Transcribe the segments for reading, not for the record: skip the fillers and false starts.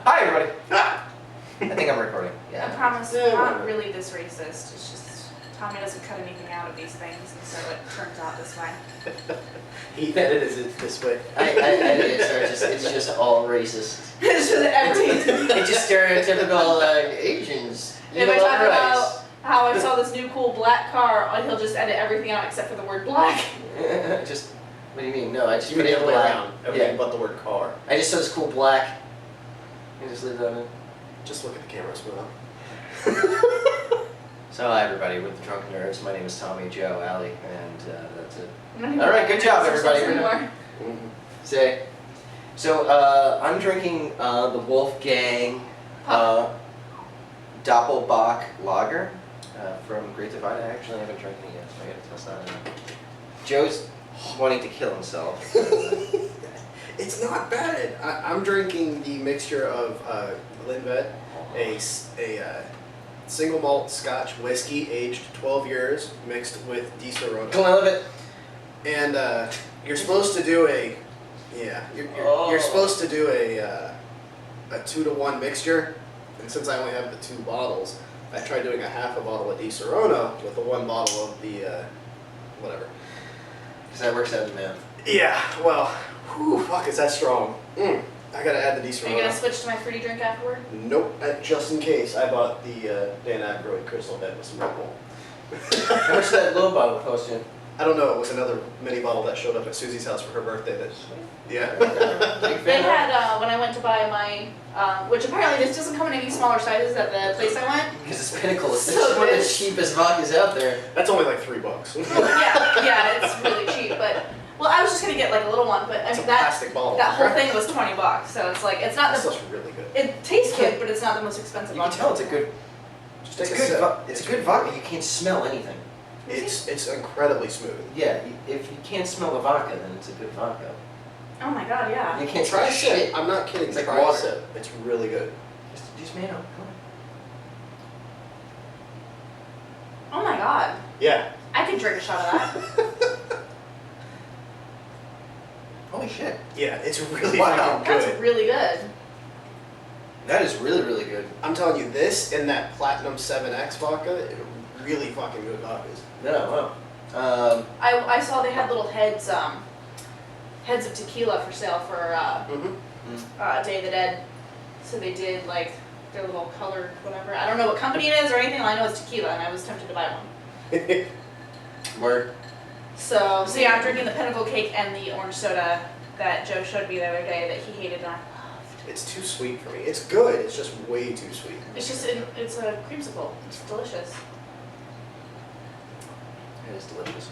Hi, everybody. I think I'm recording. Yeah. I promise we're not really this racist. It's just Tommy doesn't cut anything out of these things, and so it turns out this way. He edits it this way. I edit it, so it's just all racist. It's just everything. It's just stereotypical Asians. If I talk about how I saw this new cool black car, he'll just edit everything out except for the word black. Just, what do you mean? No, I just You put mean it the other way black. around. Everything Yeah. but the word car. I just saw this cool black. You just leave that in. Just look at the camera, Smooth. So hi everybody, with the Drunken Nerds. My name is Tommy, Joe, Allie, and that's it. All right, good job, everybody. Mm-hmm. Say. So I'm drinking the Wolfgang Doppelbock Lager from Great Divide. I actually haven't drank it yet, so I gotta test that out. Joe's wanting to kill himself. It's not bad. I'm drinking the mixture of Glenlivet, a single malt Scotch whiskey aged 12 years mixed with Disaronno. Glenlivet. And you're supposed to do a you're supposed to do a 2-to-1 mixture. And since I only have the 2 bottles, I tried doing a half a bottle of Disaronno with the 1 bottle of the whatever. Because that works out in math. Yeah, well, whew, fuck, is that strong? I gotta add the Disaronno. Are you gonna switch to my fruity drink afterward? Nope, just in case. I bought the Dan Aykroyd Crystal Head with some Red Bull. How much did that little bottle cost you? I don't know, it was another mini bottle that showed up at Susie's house for her birthday. Yeah. They had, when I went to buy my, which apparently this doesn't come in any smaller sizes at the place I went. Because it's Pinnacle. It's So one of the good. cheapest vodkas out there. That's only like $3. Yeah, it's really cheap, but, well, I was just gonna get like a little one, but I It's a mean, that plastic bottle. whole thing was $20, so it's like, it's not That the, stuff's really good. it tastes good, but it's not the most expensive You can vodka. tell it's a good. Just It's take a a good. sip. It's a good vodka. You can't smell anything. It's incredibly smooth. Yeah. If you can't smell the vodka, then it's a good vodka. Oh my god, yeah. You can't Try smell a shit. sip. I'm not kidding. It's like Try water. a sip. It's really good. Just man up. Oh my god. Yeah. I could drink a shot of that. Holy shit. Yeah, it's really Wow. fucking That's good. really good. That is really, really good. I'm telling you, this and that Platinum 7X vodka, it really fucking good vodkas. No, wow. I saw they had little heads of tequila for sale for Day of the Dead. So they did like their little colored whatever. I don't know what company it is or anything. I know it's tequila, and I was tempted to buy one. Word. So yeah, I'm drinking the Pinnacle Cake and the orange soda that Joe showed me the other day that he hated and I loved. It's too sweet for me. It's good. It's just way too sweet. It's just it's a creamsicle. It's delicious. It is delicious.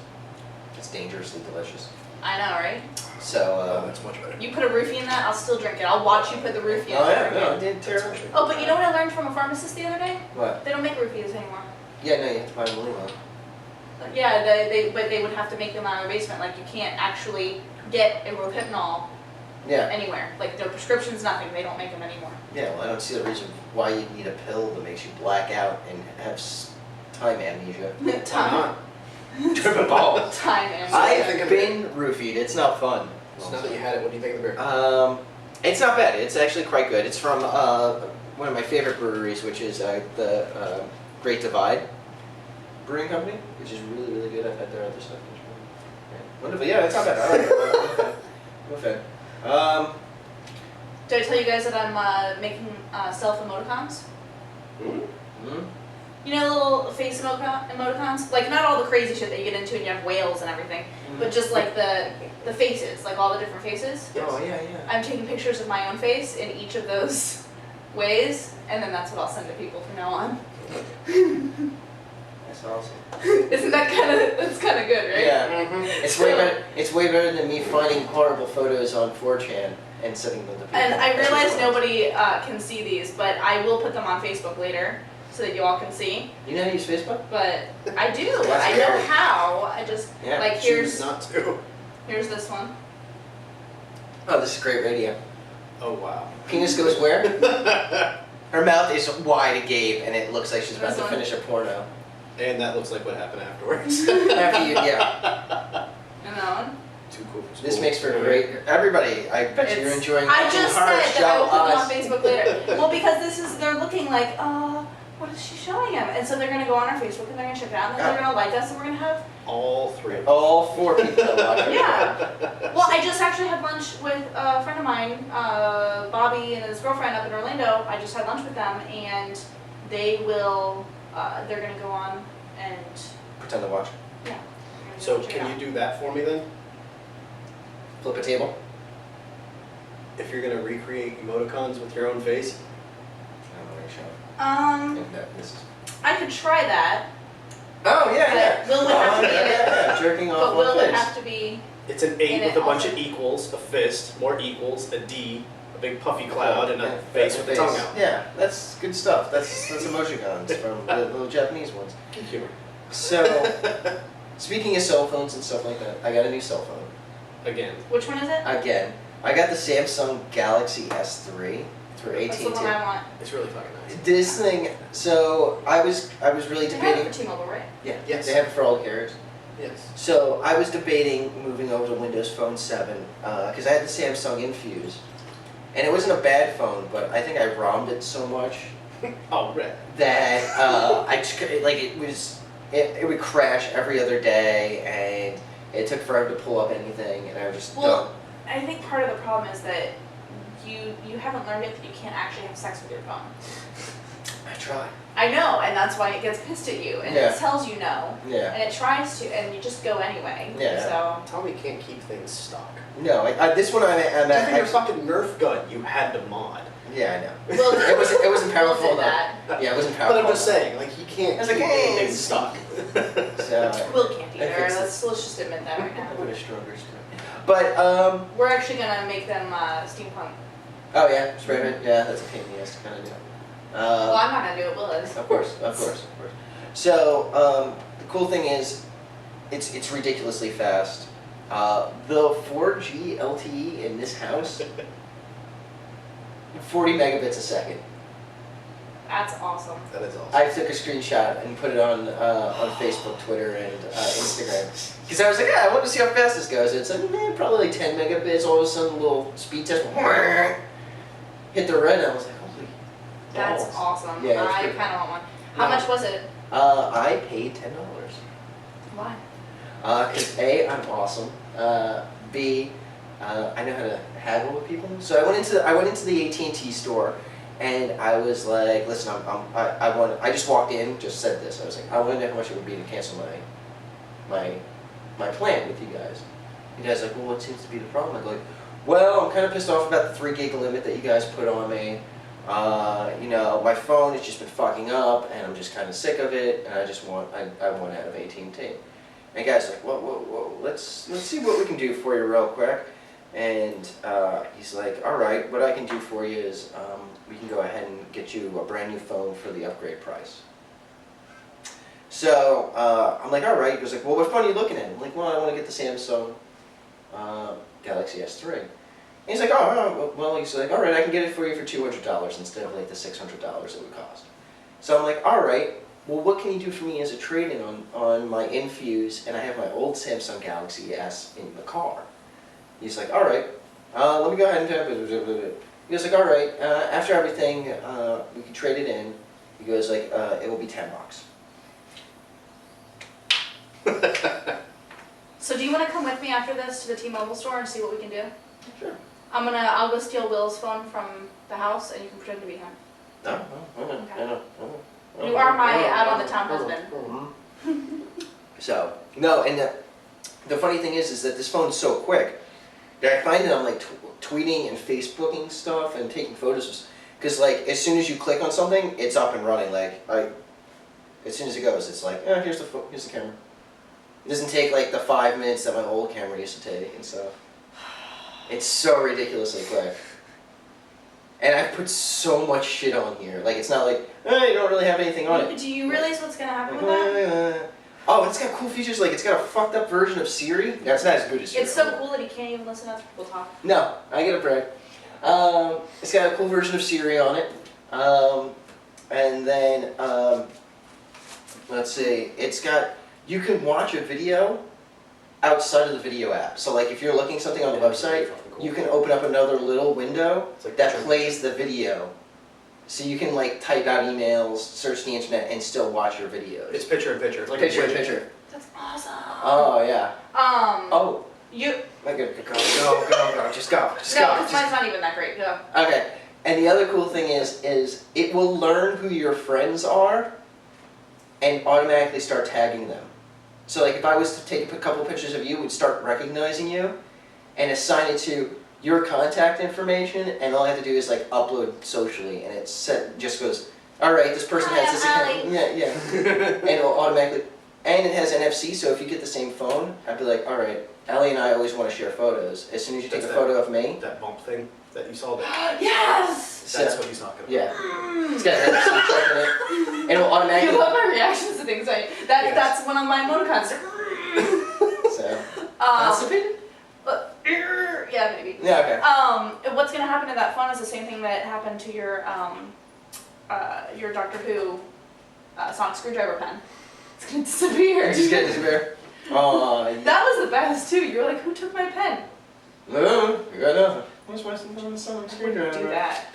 It's dangerously delicious. I know, right? So, That's much better. You put a roofie in that, I'll still drink it. I'll watch you put the roofie in. Oh yeah, drink no, it. it did terrible. Oh, but you know what I learned from a pharmacist the other day? What? They don't make roofies anymore. Yeah, no, you have to buy a blue one. Yeah, but they would have to make them out of the basement. Like you can't actually get a rohypnol Yeah. anywhere. Like no prescriptions, nothing. They don't make them anymore. Yeah, well, I don't see the reason why you need a pill that makes you black out and have time amnesia. Time. Tripping ball. Time and I've been roofied. It's not fun. So now that you had it, what do you think of the beer? It's not bad. It's actually quite good. It's from one of my favorite breweries, which is the Great Divide Brewing Company, which is really, really good. I've had their other stuff. Yeah. Wonderful. Yeah, it's not bad. I like it. I'm a fan. Did I tell you guys that I'm making self emoticons? Mm-hmm. You know, little face emoticons? Like, not all the crazy shit that you get into and you have whales and everything, but just like the faces, like all the different faces. Oh, yeah, yeah. I'm taking pictures of my own face in each of those ways, and then that's what I'll send to people from now on. That's awesome. Isn't that that's kind of good, right? Yeah. Mm-hmm. It's way better than me finding horrible photos on 4chan and sending them to people. And I That's realize just awesome. nobody can see these, but I will put them on Facebook later so that you all can see. You know how to use Facebook? But I do. That's I know scary. how. I just Yeah. like Choose not to. here's this one. Oh, this is great radio. Oh wow. Penis goes where? Her mouth is wide agape, and it looks like she's about This to one? finish a porno. And that looks like what happened afterwards. After you, yeah. And that one. Too too cool for school. This makes for great. Everybody, I bet you're It's- enjoying. I just said hard that I will put them on show us. Facebook later. Well, because they're looking like, what is she showing him? And so they're gonna go on our Facebook and they're gonna check it out and then they're gonna like us and we're gonna have, All three of them. All 4 people that watch it. yeah. Well, I just actually had lunch with a friend of mine, Bobby and his girlfriend up in Orlando. I just had lunch with them and they will, they're gonna go on and, Pretend to watch. yeah. So can you do that for me then? Flip a table. If you're gonna recreate emoticons with your own face? I don't know what you're showing. No, this is. I could try that, Oh yeah, but Will would have to be in it. yeah. Jerking off But on Will would face. have to be, It's an And 8 with it a bunch also- of equals, a fist, more equals, a D, a big puffy cloud, and Yeah, a face with the tongue out. Yeah, that's good stuff. That's emoticons from the little Japanese ones. Good humor. So, speaking of cell phones and stuff like that, I got a new cell phone. Again. which one is it? Again, I got the Samsung Galaxy S3 through That's the one AT&T. I want. It's really fucking nice. This thing, so I was really They have it debating. for T-Mobile, right? Yeah, Yes. they have it for all the carriers. Yes. So I was debating moving over to Windows Phone 7 because I had the Samsung Infuse, and it wasn't a bad phone, but I think I ROMmed it so much Oh, right. that I just it would crash every other day, and it took forever to pull up anything, and I was just Well, done. I think part of the problem is that you haven't learned yet that you can't actually have sex with your phone. I tried. I know, and that's why it gets pissed at you, and Yeah. it tells you no, Yeah. and it tries to, and you just go anyway. Yeah. So Tommy can't keep things stuck. No, this one I'm Even at. your fucking Nerf gun, you had to mod. Yeah, I know. Will It wasn't Will powerful did enough. that. Yeah, it wasn't powerful. But I'm just enough. saying, like, he can't I was keep like, hey, things stuck. So Will can't I either. fixed it. Let's just admit that right I put now. a stronger spray. But We're actually gonna make them steampunk. oh yeah, spray paint. Yeah, that's a pain in the ass to kind of do. Well, I'm not gonna do it. Will is. Of course. So the cool thing is, it's ridiculously fast. The 4G LTE in this house, 40 megabits a second. That's awesome. That is awesome. I took a screenshot and put it on Facebook, Twitter, and Instagram. Because I was like, yeah, I want to see how fast this goes. It's like, probably like 10 megabits. All of a sudden, a little speed test. Hit the red, and I was like, holy That's balls. awesome. Yeah, it's I pretty- kind of want one. How No. much was it? I paid $10. Why? Because A, I'm awesome. B, I know how to haggle with people. So I went into the AT&T store, and I was like, listen, I just walked in, just said this. I was like, I want to know how much it would be to cancel my plan with you guys. You guys are like, well, what seems to be the problem? I go like, well, I'm kind of pissed off about the 3 gig limit that you guys put on me. My phone has just been fucking up, and I'm just kind of sick of it, and I want out of AT&T. And guys like, whoa, let's see what we can do for you real quick. And he's like, all right, what I can do for you is we can go ahead and get you a brand new phone for the upgrade price. So I'm like, all right. He goes like, well, what phone are you looking at? I'm like, well, I want to get the Samsung Galaxy S3. And he's like, oh, well, he's like, all right, I can get it for you for $200 instead of like the $600 it would cost. So I'm like, all right. Well, what can you do for me as a trade-in on my Infuse, and I have my old Samsung Galaxy S in the car? He's like, all right, let me go ahead and he goes like, all right, after everything, we can trade it in. He goes like, it will be $10. So do you want to come with me after this to the T-Mobile store and see what we can do? Sure. I'll go steal Will's phone from the house, and you can pretend to be him. No. You are my out-on-the-town husband. So, no, and the funny thing is that this phone's so quick that I find that I'm like tweeting and Facebooking stuff and taking photos, because like as soon as you click on something, it's up and running. Like as soon as it goes, it's like, here's the camera. It doesn't take like the 5 minutes that my old camera used to take and stuff. It's so ridiculously quick. And I've put so much shit on here. Like, it's not like, you don't really have anything on it. Do you realize what's gonna happen with that? Oh, it's got cool features. Like, it's got a fucked up version of Siri. Yeah, it's not as good as Siri. It's so cool that he can't even listen to other people talk. No, I get a brag. It's got a cool version of Siri on it. And then, let's see, it's got, you can watch a video outside of the video app. So like if you're looking something on the website, Cool. you can open up another little window It's like that picture- plays the video. So you can like type out emails, search the internet, and still watch your videos. It's picture in picture. It's like Picture a in widget. picture. That's awesome. Oh yeah. Oh, You. my good. Go. Just go. Just No, go. because mine's not even that great. Go. Okay. And the other cool thing is it will learn who your friends are and automatically start tagging them. So like if I was to take a couple pictures of you, it would start recognizing you and assign it to your contact information, and all I have to do is like upload socially, and it just goes, all right, this person Hi, has this I'm account. Yeah. And it'll automatically, and it has NFC, so if you get the same phone, I'd be like, all right, Ellie and I always want to share photos. As soon as you take That's a photo of me, That bump thing that you saw. That, Yes. that's what he's talking about. yeah, it's got an NFC chip in it, and it'll You automatically. love my reactions to things. Yes. That's one of my emoticons. So Um, constipated? yeah, maybe. Yeah, okay. What's gonna happen to that phone is the same thing that happened to your Doctor Who sonic screwdriver pen. It's gonna disappear. Just get disappear. Oh, That was the best too. You were like, who took my pen? no, you got nothing. What's my sonic I wouldn't screwdriver? do that.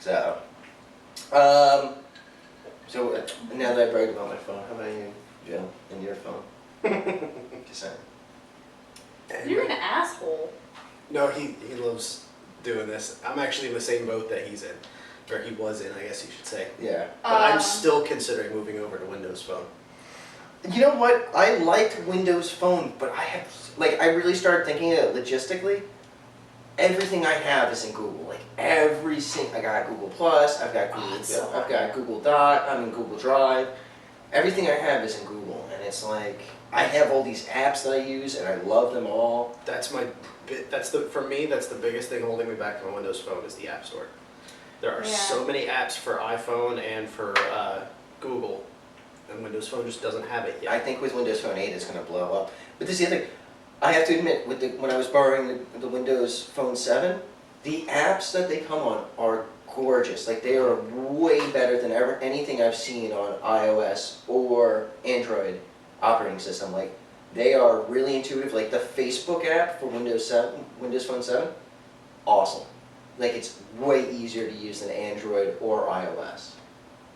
So, now that I bragged about my phone, how about you, Joe, and your phone? Just saying. You're an asshole. No, he loves doing this. I'm actually in the same boat that he's in, or he was in, I guess you should say. Yeah. But I'm still considering moving over to Windows Phone. You know what? I liked Windows Phone, but I really started thinking of it logistically. Everything I have is in Google. Like I got Google Plus, I've got Google, that's so I've got Google Doc, I'm in Google Drive. Everything I have is in Google, and it's like I have all these apps that I use, and I love them all. For me, that's the biggest thing holding me back from Windows Phone is the App Store. There are Yeah. so many apps for iPhone and for Google, and Windows Phone just doesn't have it I yet. think with Windows Phone 8 it's going to blow up. But this is the other thing. I have to admit, when I was borrowing the Windows Phone 7, the apps that they come on are gorgeous. Like they are way better than anything I've seen on iOS or Android operating system. Like they are really intuitive. Like the Facebook app for Windows Phone 7, awesome. Like it's way easier to use than Android or iOS.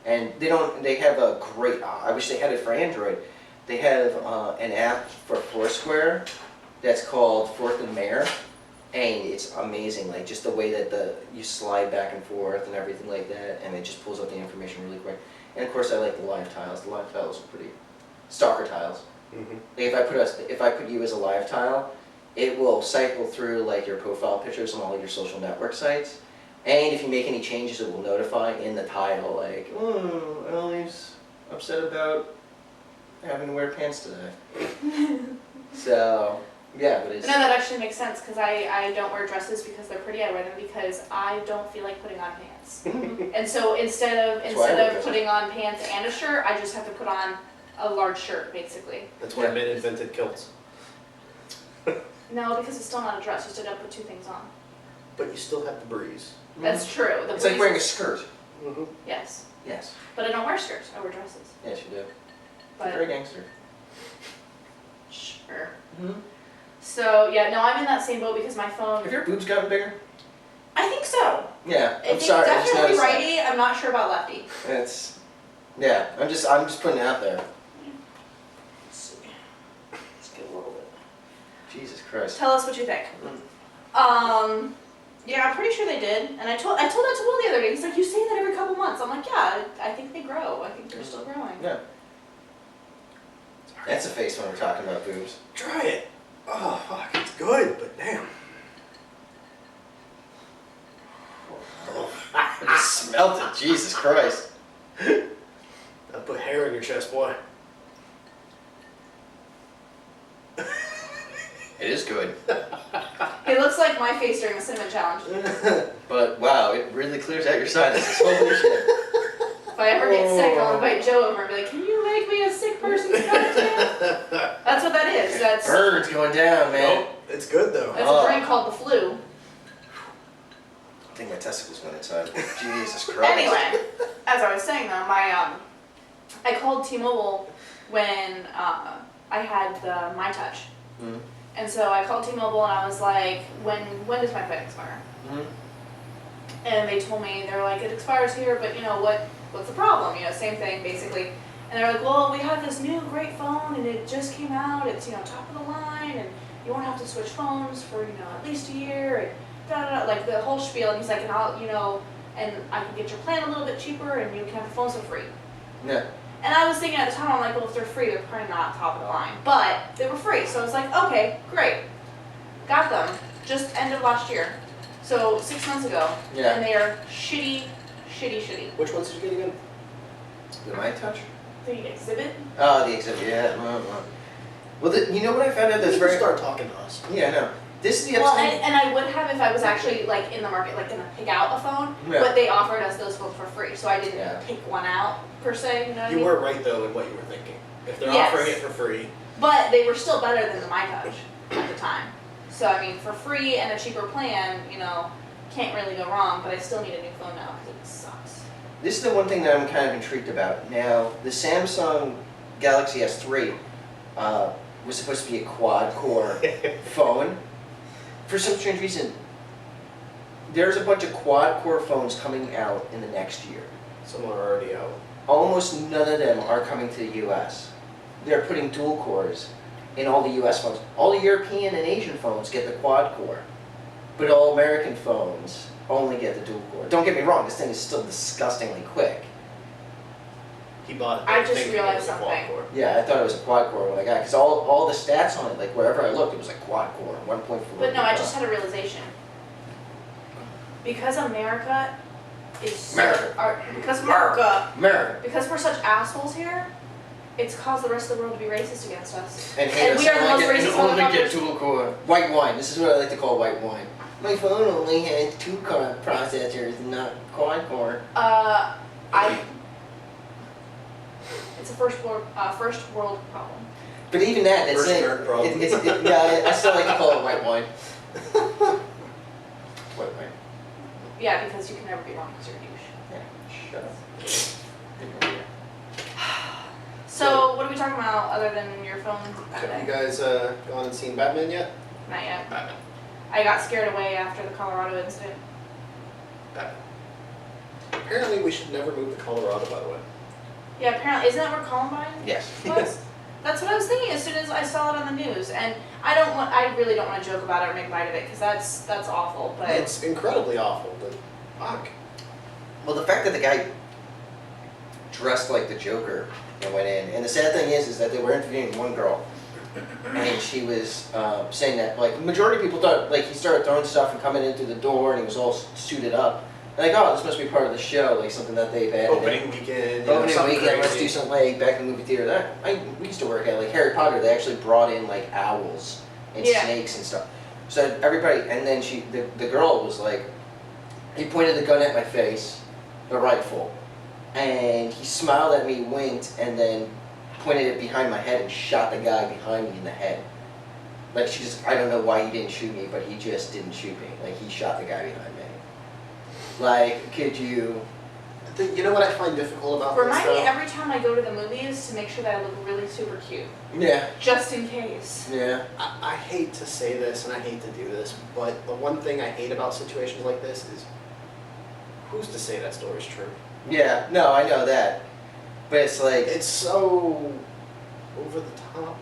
And they have a great, I wish they had it for Android. They have an app for Foursquare that's called Fourth and Mare, and it's amazing. Like just the way that you slide back and forth and everything like that, and it just pulls up the information really quick. And of course, I like the live tiles. The live tiles are pretty stalker tiles. Mm-hmm. Like if I put you as a live tile, it will cycle through like your profile pictures on all your social network sites, and if you make any changes, it will notify in the title like, oh, Ellie's upset about having to wear pants today. So. Yeah, but it's... No, that actually makes sense because I don't wear dresses because they're pretty. I wear them because I don't feel like putting on pants. And so instead of That's why I wear dresses. putting on pants and a shirt, I just have to put on a large shirt basically. That's why men invented kilts. No, because it's still not a dress. You still gotta put two things on. But you still have the breeze. That's true. The It's like wearing a breeze- skirt. Mm-hmm. Yes, Yes. but I don't wear skirts. I wear dresses. Yes, you do. But You're a gangster. sure. Mm-hmm. So yeah, no, I'm in that same boat because my phone. Have your boobs gotten bigger? I think so. Yeah. I I'm think sorry. I just definitely noticed that. righty. I'm not sure about lefty. It's. Yeah. I'm just putting it out there. Let's see. Let's get a little bit. Jesus Christ. Tell us what you think. Yeah, I'm pretty sure they did. And I told that to Will the other day. He's like, you say that every couple months. I'm like, yeah, I think they grow. I think they're still growing. Yeah. That's a face when we're talking about boobs. Try it. Oh, fuck, it's good, but damn. I just smelled it. Jesus Christ. I'll put hair in your chest, boy. It is good. It looks like my face during the cinnamon challenge. But wow, it really clears out your sinuses. Holy shit. If I ever get sick, I'll invite Joe over and be like, can you make me a sick person's cocktail? That's what that is. That's Birds going down, man. Nope, it's good though. a drink called the flu. I think my testicles went inside. Jesus Christ. Anyway, as I was saying though, I called T-Mobile when I had the My Touch Mm-hmm. And so I called T-Mobile and I was like, when does my plan expire? Mm-hmm. And they told me, they're like, it expires here, but what's the problem? Same thing basically. And they're like, well, we have this new great phone and it just came out. It's, top of the line and you won't have to switch phones for, at least a year and da-da-da, like the whole spiel. And he's like, and I'll, and I can get your plan a little bit cheaper and you can have the phones for free. Yeah. And I was thinking at the time, I'm like, well, if they're free, they're probably not top of the line. But they were free, so I was like, okay, great. Got them, just end of last year. So 6 months ago. Yeah. And they are shitty. Which ones did you get again? The My Touch? The Exhibit? Oh, the Exhibit, yeah. Well, you know what I found out that's very... start talking to us. Yeah, no. This is the Well, episode... and I would have if I was actually like in the market, like gonna pick out a phone, Yeah. but they offered us those phones for free, so I didn't Yeah. pick one out per se, you know what I You mean? were right though in what you were thinking. If they're Yes. offering it for free, But they were still better than the My Touch at the time. So I mean, for free and a cheaper plan, can't really go wrong, but I still need a new phone now because it sucks. This is the one thing that I'm kind of intrigued about. Now, the Samsung Galaxy S3 was supposed to be a quad-core phone. For some strange reason, there's a bunch of quad-core phones coming out in the next year. some are already out. Almost none of them are coming to the US. They're putting dual cores in all the US phones. All the European and Asian phones get the quad-core, but all American phones only get the dual core. Don't get me wrong, this thing is still disgustingly quick. He bought it. I just thinking it realized was a something. quad-core. Yeah, I thought it was a quad core when I got it, because all the stats on it, like wherever I looked, it was like quad core, 1.4. But no, I just had a realization. Because America is so, America. because we're such assholes here, it's caused the rest of the world to be racist against us. And, And we are the most racist only get motherfuckers. dual core. White wine. This is what I like to call white wine. My phone only has 2 core processors, not quad core. It's a first world problem. But even that, that's First it. nerd problem. Yeah, I still like to call it white wine. White wine. Yeah, because you can never be wrong because you're a douche. Yeah, shut up. So, what are we talking about other than your phone? Have you guys gone and seen Batman yet? Not yet. Batman. I got scared away after the Colorado incident. Batman. Apparently we should never move to Colorado, by the way. Yeah, apparently, isn't that where Columbine Yes. was? That's what I was thinking as soon as I saw it on the news, and I really don't want to joke about it or make light of it because that's awful. But It's incredibly awful, but fuck. Well, the fact that the guy dressed like the Joker and went in, and the sad thing is that they were interviewing one girl, and she was saying that like the majority of people thought like he started throwing stuff and coming in through the door and he was all suited up. Like, oh, this must be part of the show, like something that they've added. Opening weekend. Opening something weekend, let's crazy. do something like back in the movie theater. We used to work at like Harry Potter. They actually brought in like owls and Yeah. snakes and stuff. So everybody, and then the girl was like, he pointed the gun at my face, the rifle, and he smiled at me, winked, and then pointed it behind my head and shot the guy behind me in the head. Like I don't know why he didn't shoot me, but he just didn't shoot me. Like he shot the guy behind me. Like, could you? You know what I find difficult about this remind me though? every time I go to the movies to make sure that I look really super cute, Yeah. just in case. Yeah. I hate to say this and I hate to do this, but the one thing I hate about situations like this is who's to say that story's true? Yeah. No, I know that, but it's like It's so over the top.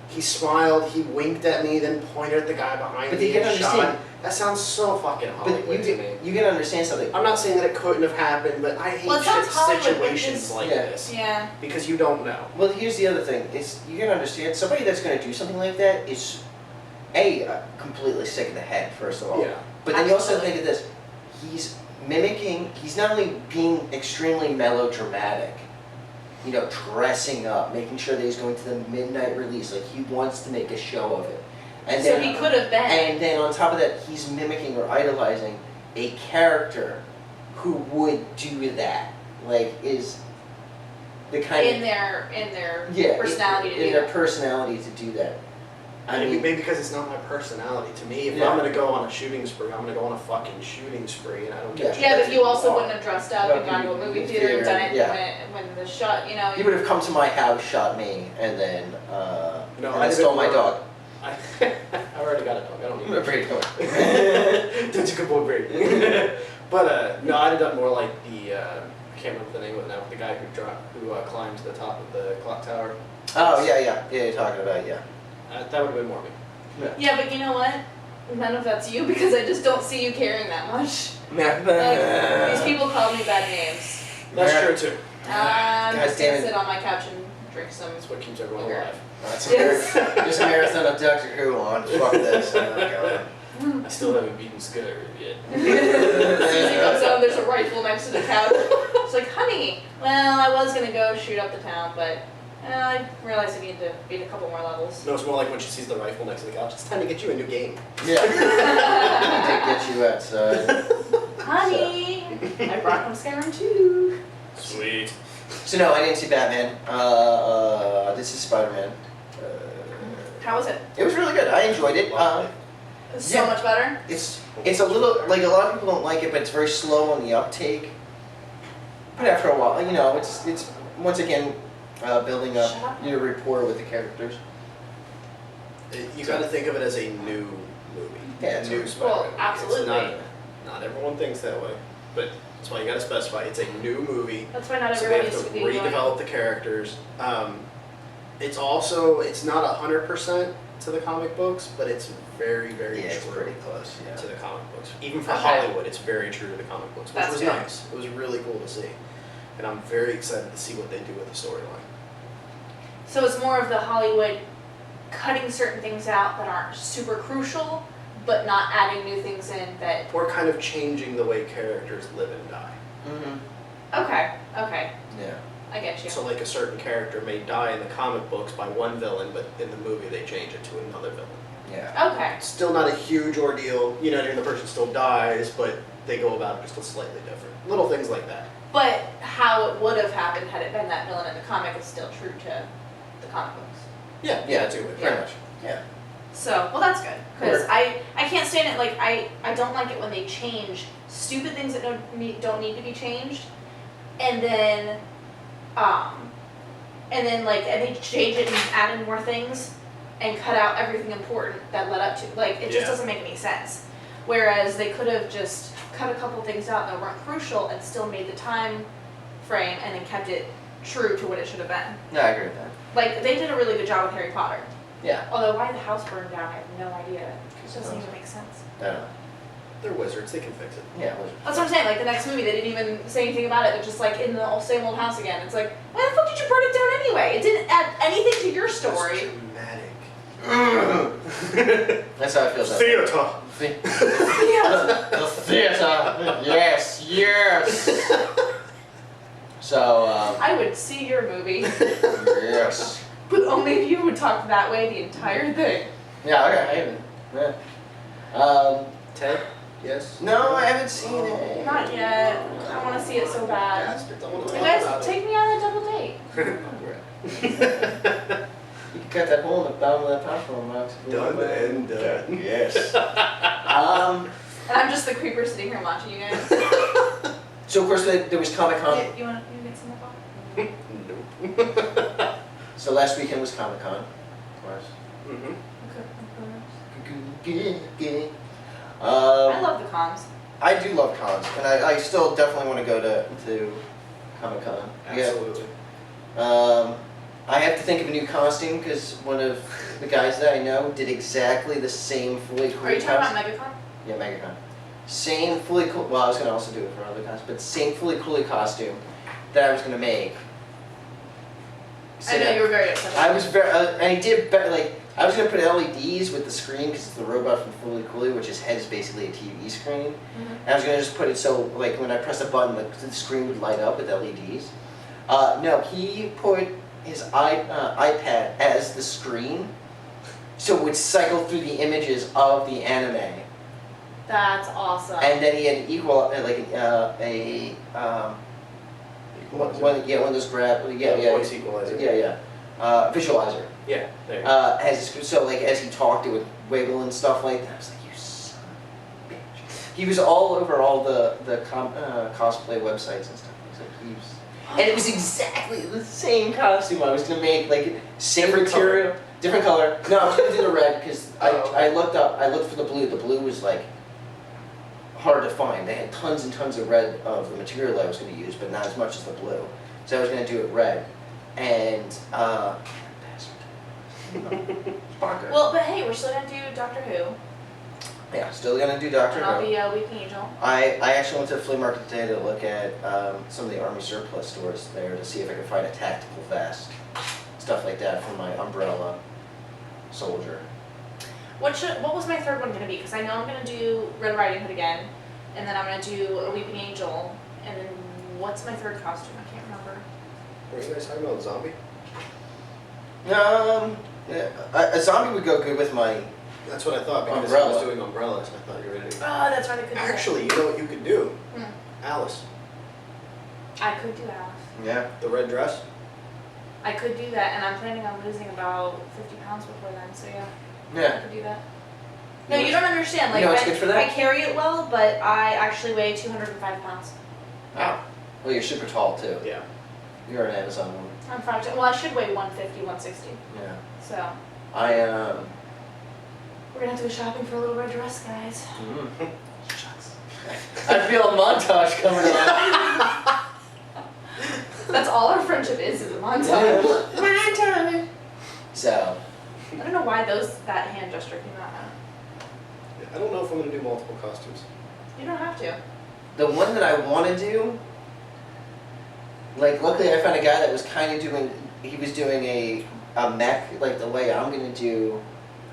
He smiled, he winked at me, then pointed at the guy behind But me you can and shot. understand- That sounds so fucking But Hollywood to me. you can understand something. I'm not saying that it couldn't have happened, but I hate Well, it sounds shit Hollywood, but situations it's- like Yeah. this. Yeah. Because you don't know. Well, here's the other thing. Is you can understand somebody that's going to do something like that is completely sick in the head, first of all. Yeah. But then you also Absolutely. think of this. He's mimicking. He's not only being extremely melodramatic, dressing up, making sure that he's going to the midnight release. Like he wants to make a show of it. And So then, he could have been. And then on top of that, he's mimicking or idolizing a character who would do that. Like is the kind in of their yeah, personality to in do their that. personality to do that. I Maybe, mean, maybe because it's not my personality. To me, if Yeah. I'm gonna go on a shooting spree, I'm gonna go on a fucking shooting spree, and I don't give a Yeah. shit Yeah, if but you also are. wouldn't have dressed up and gone to a movie theater and done it Yeah. when the shot, he would have come to my house, shot me, and then No, and I'd then stole my been- dog. I already got a dog. I don't need I'm a great dog. That's a good boy, Brady. But no, I ended up more like the I can't remember the name of it now. The guy who climbed to the top of the clock tower. Oh yeah. You're talking about That would have been more me. Yeah, but you know what? None of that's you because I just don't see you caring that much. yeah. Like, these people call me bad names. That's true too. I'm God just damn gonna it. sit on my couch and drink some. That's what keeps everyone Okay. alive. That's Yes. There's a marathon of Doctor Who on. Fuck this. I'm not going. I still haven't beaten Scudder yet. Susie comes home, there's a rifle next to the couch. She's like, honey, well, I was gonna go shoot up the town, but I realized I need to beat a couple more levels. No, it's more like when she sees the rifle next to the couch. It's time to get you a new game. Yeah. To get you outside. Honey, I brought home Skyrim too. Sweet. So no, I didn't see Batman. This is Spider-Man. How was it? It was really good. I enjoyed it. It's so Yeah. much better. It's a little like a lot of people don't like it, but it's very slow on the uptake. But after a while, you know, it's once again building up Shut up. your rapport with the characters. You got to think of it as a new movie. Yeah, it's new a- Spider-Man. Well, absolutely. It's not everyone thinks that way, but that's why you got to specify it's a new movie. That's why not So they everybody have is to to be redevelop the characters. It's not 100% to the comic books, but it's very, very Yeah, it's true pretty close. to Yeah. the comic books. Even for Okay. Hollywood, it's very true to the comic books, which That's was good. nice. It was really cool to see, and I'm very excited to see what they do with the storyline. So it's more of the Hollywood cutting certain things out that aren't super crucial, but not adding new things in that. Or kind of changing the way characters live and die. Mm-hmm. Okay, Yeah. I get you. So like a certain character may die in the comic books by one villain, but in the movie they change it to another villain. Yeah. Okay, It's still not a huge ordeal, you know, the person still dies, but they go about it just slightly different. Little things like that. but how it would have happened had it been that villain in the comic is still true to the comic books. Yeah, too. Pretty much. Yeah. So, well, that's good because I can't stand it. Like I don't like it when they change stupid things that don't need to be changed, and then they change it and add in more things and cut out everything important that led up to. Like it just Yeah. doesn't make any sense. Whereas they could have just cut a couple things out that weren't crucial and still made the time frame and then kept it true to what it should have been. No, I agree with that. Like they did a really good job with Harry Potter. Yeah. Although why the house burned down, I have no idea. It doesn't even make sense. I don't know. They're wizards, they can fix it. Yeah. It was. That's what I'm saying. Like the next movie, they didn't even say anything about it. They're just like in the same old house again. It's like, why the fuck did you burn it down anyway? It didn't add anything to your story. Dramatic. That's how I feel about Theater. it. Yeah. The theater. Yes. So, I would see your movie, yes. but only if you would talk that way the entire thing. Yeah, okay. Yeah. Ted? Yes? No, I haven't seen it. Not yet. I want to see it so bad. Bastards, I want to You talk guys about take me on a double date. You can cut that hole in the bottom of that popcorn box. Done and done. Yes. And I'm just the creeper sitting here watching you guys. So of course there was Comic-Con. You want to get some of that? Nope. So last weekend was Comic-Con, of course. Mm-hmm. I love the cons. I do love cons, and I still definitely want to go to Comic-Con. Absolutely. I have to think of a new costume because one of the guys that I know did exactly the same fully cool Are you talking costume. about MegaCon? Yeah, MegaCon. Same fully cool. Well, I was gonna also do it for other costumes, but same fully cool costume that I was gonna make. I know you were very upset. I was very, and I did like I was gonna put LEDs with the screen because it's the robot from Fully Cooley, which his head is basically a TV screen. And I was gonna just put it so like when I press a button, the screen would light up with LEDs. No, he put his iPad as the screen, so it would cycle through the images of the anime. That's awesome. And then he had one of those Voice equalizer. visualizer. Yeah, there you go. So like as he talked, it would wiggle and stuff like that. I was like, you son of a bitch. He was all over all the cosplay websites and stuff. He was, and it was exactly the same costume I was gonna make, like same Every material. Different color. No, I was gonna do the red because Oh, okay. I looked for the blue. The blue was like hard to find. They had tons and tons of red of the material I was gonna use, but not as much as the blue. So I was gonna do it red. And bastard. Well, but hey, we're still gonna do Doctor Who. Yeah, still gonna do Doctor And I'll Who. be Weeping Angel. I actually went to the flea market today to look at some of the Army surplus stores there to see if I could find a tactical vest, stuff like that for my umbrella soldier. What was my third one gonna be? Because I know I'm gonna do Red Riding Hood again, and then I'm gonna do a Weeping Angel, and then what's my third costume? I can't remember. Were you guys talking about zombie? Yeah, a zombie would go good with my. That's what I thought because I Umbrella. was doing umbrellas. I thought you were gonna do. Oh, that's right. I could do that. Actually, you know what you could do? Hmm. Alice, I could do Alice. Yeah. the red dress. I could do that, and I'm planning on losing about 50 pounds before then. So yeah, I Yeah. could do that. No, you don't understand. Like You know what's I, good for that? I carry it well, but I actually weigh 205 pounds. Wow. Well, you're super tall too. Yeah. You're an Amazon woman. I'm 5'10". Well, I should weigh 150, 160. Yeah. So I we're gonna have to go shopping for a little red dress, guys. Shucks. I feel a montage coming on. That's all our friendship is a montage. Montage. So. I don't know why that hand gesture came out. I don't know if I'm gonna do multiple costumes. You don't have to. The one that I want to do, like, luckily I found a guy that was kind of doing, he was doing a mech, like the way I'm going to do.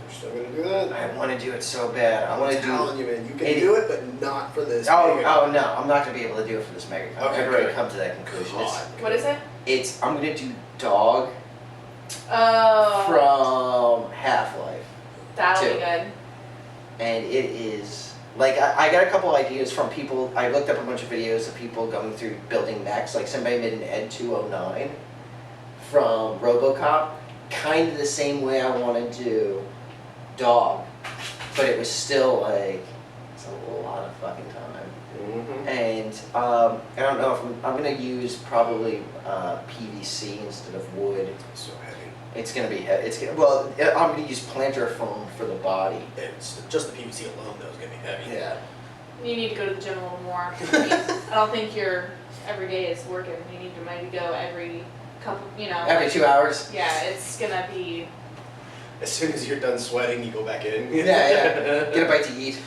You're still gonna do that? I want to do it so bad. I want to I'm do. telling you, man, you can it- do it, but not for this. Oh, mega. oh no, I'm not going to be able to do it for this mega. Okay, I've already good. come to that conclusion. God. What is it? I'm going to do Dog Oh. from Half-Life. That'll be two. good. And it is, like, I got a couple ideas from people. I looked up a bunch of videos of people going through building mechs. Like, somebody made an Ed 209 from RoboCop, kind of the same way I want to do Dog, but it was still like, it's a lot of fucking time. Mhm. And I don't know if I'm going to use probably PVC instead of wood. It's so heavy. It's going to be heavy. Well, I'm going to use planter foam for the body. It's just the PVC alone though is gonna be heavy. Yeah. You need to go to the gym a little more. I don't think your every day is working. You need to maybe go every couple, Every 2 hours. Yeah, it's gonna be. As soon as you're done sweating, you go back in. Yeah. Get a bite to eat.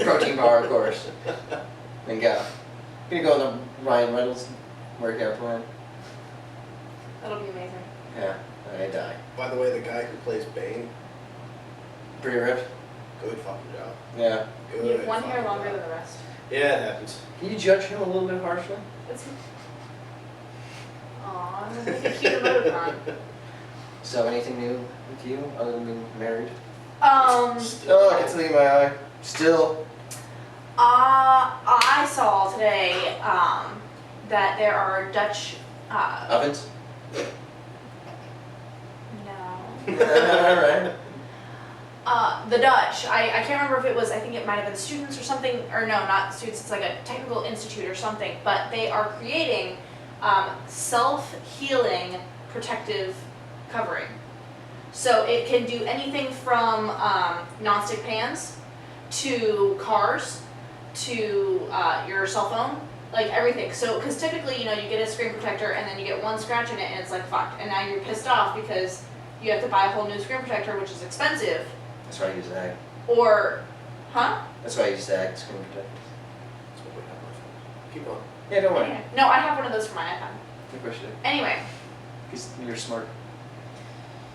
Protein bar, of course. And go. Gonna go on the Ryan Reynolds workout plan. That'll be amazing. Yeah. I die. By the way, the guy who plays Bane, Pretty ripped. good fucking job. Yeah. Good. You have one hair fucking longer job. than the rest. Yeah, it happens. Can you judge him a little bit harshly? It's. Aw, make a cute emoticon. So anything new with you other than being married? Um. Oh, I can see in my eye. Still. I saw today that there are Dutch. Ovens? No. Alright. The Dutch. I can't remember if it was. I think it might have been students or something. Or no, not students. It's like a technical institute or something. But they are creating self-healing protective covering. So it can do anything from nonstick pans to cars to your cell phone, like everything. So, because typically, you get a screen protector and then you get one scratch in it and it's like fucked, and now you're pissed off because you have to buy a whole new screen protector, which is expensive. That's why I use Zag. Or, huh? That's why I use Zag screen protector. That's what we have on our phone. Keep going. Yeah, don't worry. No, I have one of those for my iPad. Of course you do. Anyway, Because you're smart.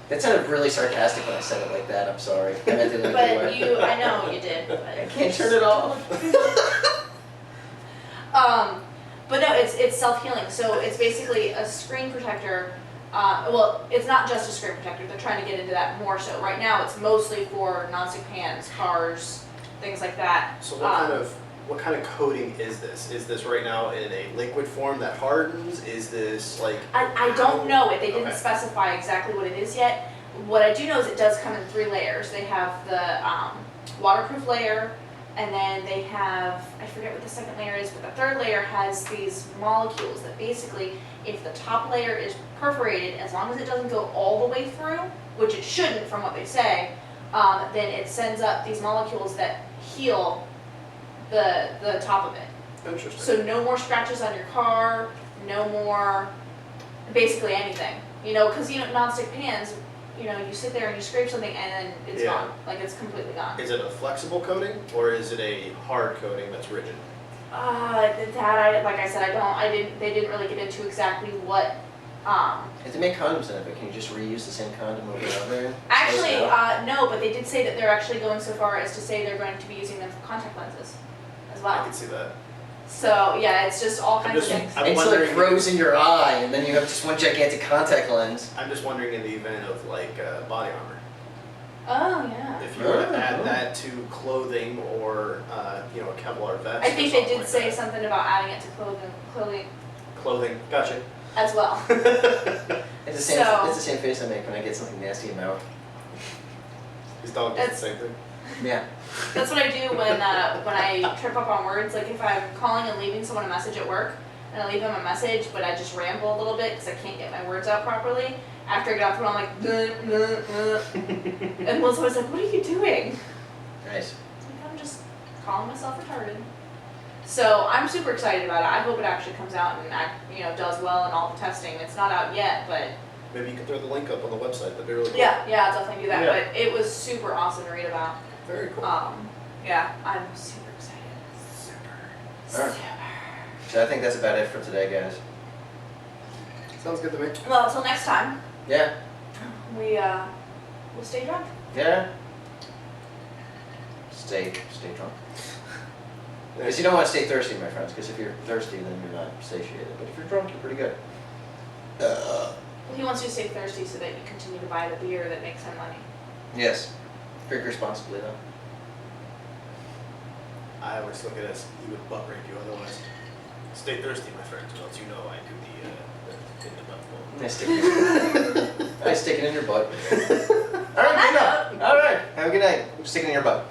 That sounded really sarcastic when I said it like that. I'm sorry. I meant it in a good but way. I know you did. But I can't turn it off. But no, it's self-healing. So it's basically a screen protector. Well, it's not just a screen protector. They're trying to get into that more so. Right now, it's mostly for nonstick pans, cars, things like that. So what kind of coating is this? Is this right now in a liquid form that hardens? Is this like? I don't know it. They didn't Okay. specify exactly what it is yet. What I do know is it does come in 3 layers. They have the waterproof layer, And then they have, I forget what the second layer is, but the third layer has these molecules that basically, if the top layer is perforated, as long as it doesn't go all the way through, which it shouldn't from what they say, then it sends up these molecules that heal the top of it. Interesting. So no more scratches on your car, no more, basically anything. You know, because nonstick pans, you sit there and you scrape something and then it's Yeah. gone. Like it's completely gone. Is it a flexible coating or is it a hard coating that's rigid? Like I said, they didn't really get into exactly what, If they make condoms in it, but can you just reuse the same condom over and over again? actually, Close it out? no, but they did say that they're actually going so far as to say they're going to be using them for contact lenses as I well. can see that. So, yeah, it's just all kinds of just- things. I'm It's like wondering- grows in your eye, and then you have just one gigantic contact lens. I'm just wondering in the event of like body armor, Oh, yeah. if you were to Oh. add that to clothing or a Kevlar vest. I think or they something did like say that. something about adding it to clothing Clothing. Gotcha. as well. It's the same. So- It's the same face I make when I get something nasty in my mouth. His dog does the That's- same thing. Yeah. That's what I do when I trip up on words. Like if I'm calling and leaving someone a message at work, and I leave them a message, but I just ramble a little bit because I can't get my words out properly. After I get off the phone, I'm like, and Melissa's always like, "What are you doing?" Nice. Like, I'm just calling myself retarded. So I'm super excited about it. I hope it actually comes out and does well in all the testing. It's not out yet, but Maybe you can throw the link up on the website. That'd be really cool. yeah, I'll definitely do that. Yeah. But it was super awesome to read about. Very cool. Yeah, I'm super excited. Super. Alright. So I think that's about it for today, guys. Sounds good to me. Well, until next time, Yeah. we'll stay drunk. Yeah. Stay drunk. Because you don't want to stay thirsty, my friends. Because if you're thirsty, then you're not satiated. But if you're drunk, you're pretty good. Well, he wants you to stay thirsty so that you continue to buy the beer that makes him money. Yes. Drink responsibly, though. I always look at it as he would butt rape you otherwise. Stay thirsty, my friends, or else you know I do the in the butt I stick it in your butt. All right, good enough. All right, have a good night. Stick it in your butt.